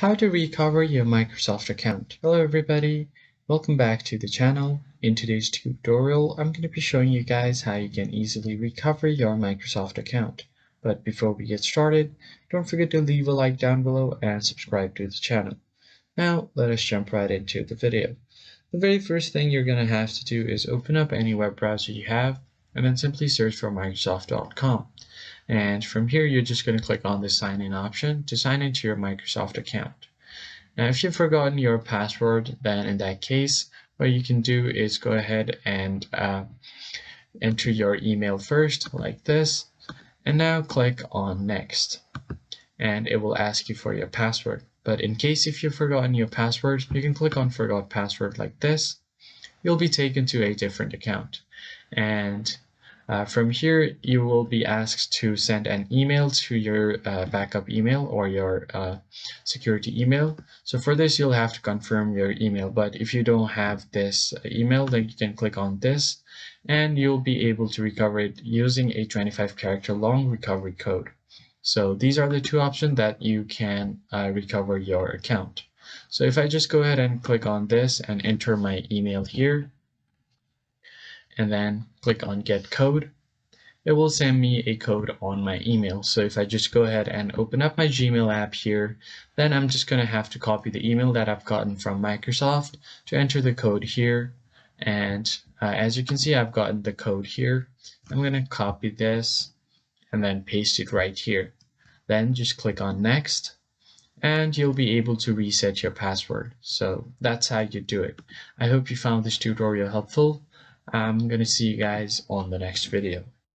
How to recover your Microsoft account. Hello everybody, welcome back to the channel. In today's tutorial, I'm going to be showing you guys how you can easily recover your Microsoft account. But before we get started, don't forget to leave a like down below and subscribe to the channel. Now, let us jump right into the video. The very first thing you're going to have to do is open up any web browser you have and then simply search for Microsoft.com. And from here, you're just going to click on the sign in option to sign into your Microsoft account. Now, if you've forgotten your password, then in that case, what you can do is go ahead and enter your email first, like this, and now click on next. And it will ask you for your password. But in case if you've forgotten your password, you can click on forgot password like this. You'll be taken to a different account. And from here, you will be asked to send an email to your backup email or your security email. So for this, you'll have to confirm your email. But if you don't have this email, then you can click on this and you'll be able to recover it using a 25-character long recovery code. So these are the two options that you can recover your account. So if I just go ahead and click on this and enter my email here, and then click on get code, it will send me a code on my email. So if I just go ahead and open up my Gmail app here, then I'm just going to have to copy the email that I've gotten from Microsoft to enter the code here. And as you can see, I've gotten the code here. I'm going to copy this and then paste it right here. Then just click on next and you'll be able to reset your password. So that's how you do it. I hope you found this tutorial helpful. I'm going to see you guys on the next video.